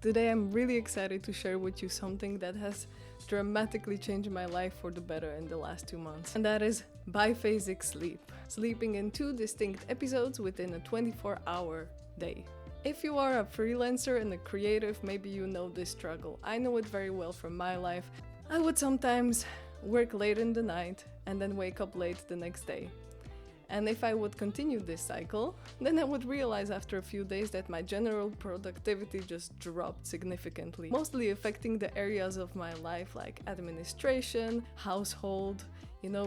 Today I'm really excited to share with you something that has dramatically changed my life for the better in the last 2 months. And that is biphasic sleep. Sleeping in 2 distinct episodes within a 24-hour day. If you are a freelancer and a creative, maybe you know this struggle. I know it very well from my life. I would sometimes work late in the night and then wake up late the next day. And if I would continue this cycle, then I would realize after a few days that my general productivity just dropped significantly, mostly affecting the areas of my life like administration, household,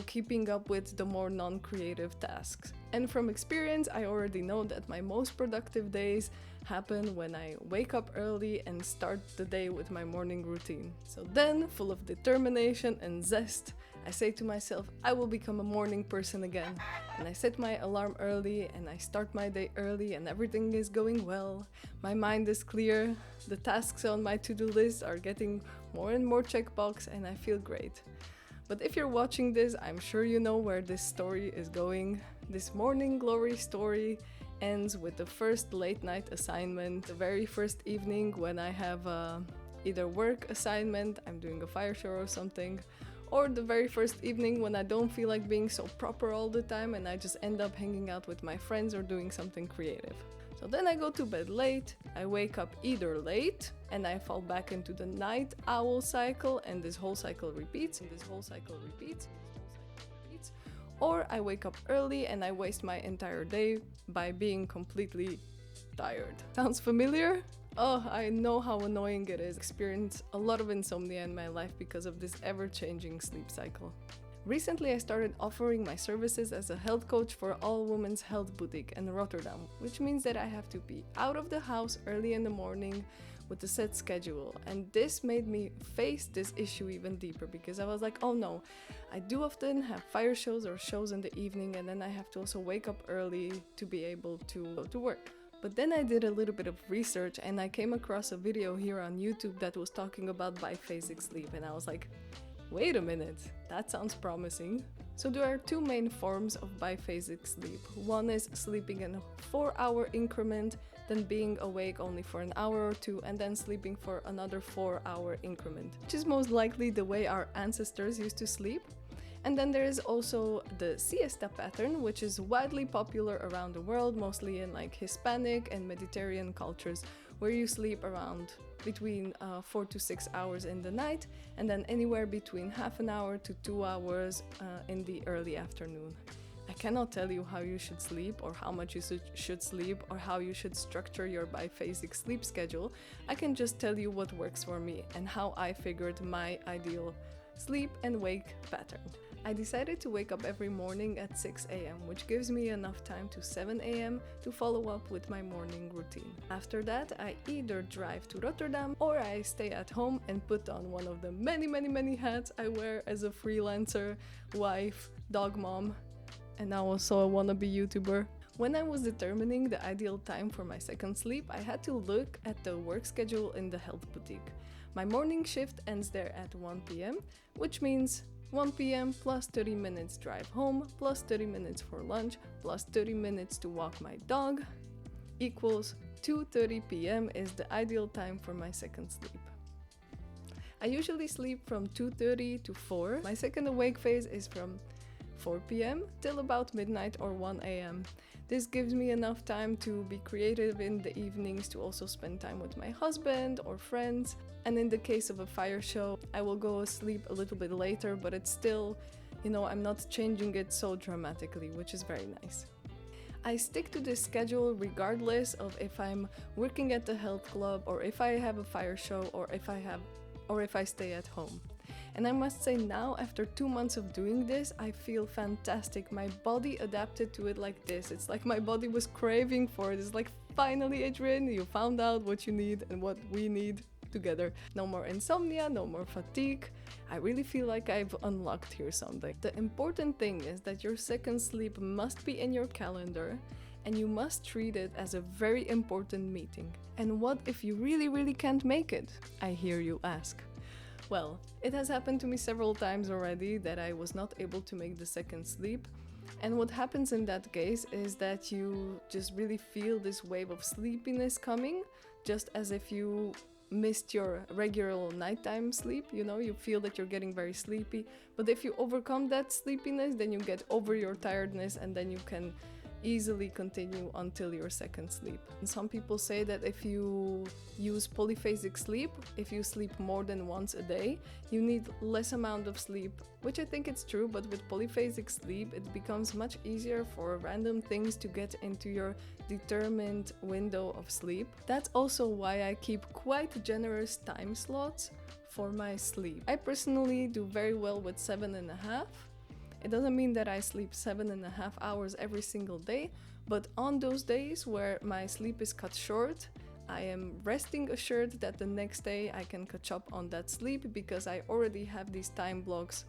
keeping up with the more non-creative tasks. And from experience, I already know that my most productive days happen when I wake up early and start the day with my morning routine. So then, full of determination and zest, I say to myself, I will become a morning person again. And I set my alarm early and I start my day early and everything is going well. My mind is clear, the tasks on my to-do list are getting more and more checkbox and I feel great. But if you're watching this, I'm sure you know where this story is going. This morning glory story ends with the first late night assignment, the very first evening when I have either work assignment, I'm doing a fire show or something, or the very first evening when I don't feel like being so proper all the time and I just end up hanging out with my friends or doing something creative. So then I go to bed late, I wake up either late and I fall back into the night owl cycle and this whole cycle repeats, or I wake up early and I waste my entire day by being completely tired. Sounds familiar? Oh, I know how annoying it is. I experience a lot of insomnia in my life because of this ever-changing sleep cycle. Recently, I started offering my services as a health coach for all women's health boutique in Rotterdam, which means that I have to be out of the house early in the morning with a set schedule. And this made me face this issue even deeper because I was like, oh no, I do often have fire shows or shows in the evening and then I have to also wake up early to be able to go to work. But then I did a little bit of research and I came across a video here on YouTube that was talking about biphasic sleep and I was like, wait a minute, that sounds promising. So there are 2 main forms of biphasic sleep. One is sleeping in a 4-hour increment, then being awake only for an hour or 2, and then sleeping for another 4-hour increment, which is most likely the way our ancestors used to sleep. And then there is also the siesta pattern, which is widely popular around the world, mostly in like Hispanic and Mediterranean cultures, where you sleep around between 4 to 6 hours in the night and then anywhere between half an hour to 2 hours in the early afternoon. I cannot tell you how you should sleep or how much you should sleep or how you should structure your biphasic sleep schedule. I can just tell you what works for me and how I figured my ideal sleep and wake pattern. I decided to wake up every morning at 6 a.m., which gives me enough time to 7 a.m. to follow up with my morning routine. After that, I either drive to Rotterdam or I stay at home and put on one of the many hats I wear as a freelancer, wife, dog mom, and now also a wannabe YouTuber. When I was determining the ideal time for my second sleep, I had to look at the work schedule in the health boutique. My morning shift ends there at 1 p.m., which means 1 p.m. plus 30 minutes drive home, plus 30 minutes for lunch, plus 30 minutes to walk my dog, equals 2:30 p.m. is the ideal time for my second sleep. I usually sleep from 2:30 to 4. My second awake phase is from 4 p.m. till about midnight or 1 a.m. This gives me enough time to be creative in the evenings, to also spend time with my husband or friends. And in the case of a fire show, I will go asleep a little bit later, but it's still, I'm not changing it so dramatically, which is very nice. I stick to this schedule regardless of if I'm working at the health club or if I have a fire show or if I stay at home. And I must say now, after 2 months of doing this, I feel fantastic. My body adapted to it like this. It's like my body was craving for it. It's like, finally, Adrian, you found out what you need and what we need together. No more insomnia, no more fatigue. I really feel like I've unlocked here something. The important thing is that your second sleep must be in your calendar and you must treat it as a very important meeting. And what if you really can't make it? I hear you ask. Well, it has happened to me several times already that I was not able to make the second sleep. And what happens in that case is that you just really feel this wave of sleepiness coming, just as if you missed your regular nighttime sleep, you know, you feel that you're getting very sleepy. But if you overcome that sleepiness, then you get over your tiredness, and then you can easily continue until your second sleep. And some people say that if you use polyphasic sleep, if you sleep more than once a day, you need less amount of sleep, which I think it's true, but with polyphasic sleep it becomes much easier for random things to get into your determined window of sleep. That's also why I keep quite generous time slots for my sleep. I personally do very well with 7.5. It doesn't mean that I sleep 7.5 hours every single day, but on those days where my sleep is cut short, I am resting assured that the next day I can catch up on that sleep, because I already have these time blocks,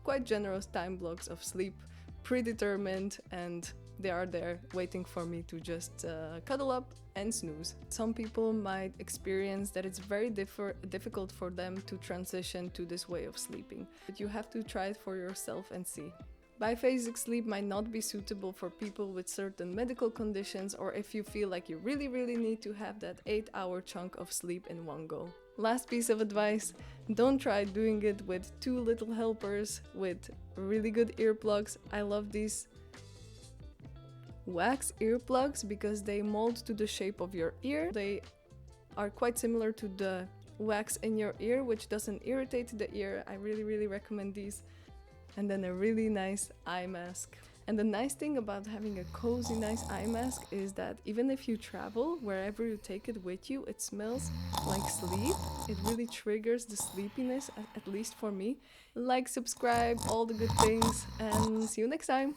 quite generous time blocks of sleep predetermined, and they are there waiting for me to just cuddle up and snooze. Some people might experience that it's very difficult for them to transition to this way of sleeping, but you have to try it for yourself and see. Biphasic sleep might not be suitable for people with certain medical conditions, or if you feel like you really need to have that 8-hour chunk of sleep in one go. Last piece of advice, don't try doing it with two little helpers with really good earplugs. I love these wax earplugs because they mold to the shape of your ear. They are quite similar to the wax in your ear, which doesn't irritate the ear. I really recommend these. And then a really nice eye mask. And the nice thing about having a cozy, nice eye mask is that even if you travel, wherever you take it with you, it smells like sleep. It really triggers the sleepiness, at least for me. Like, subscribe, all the good things, and see you next time.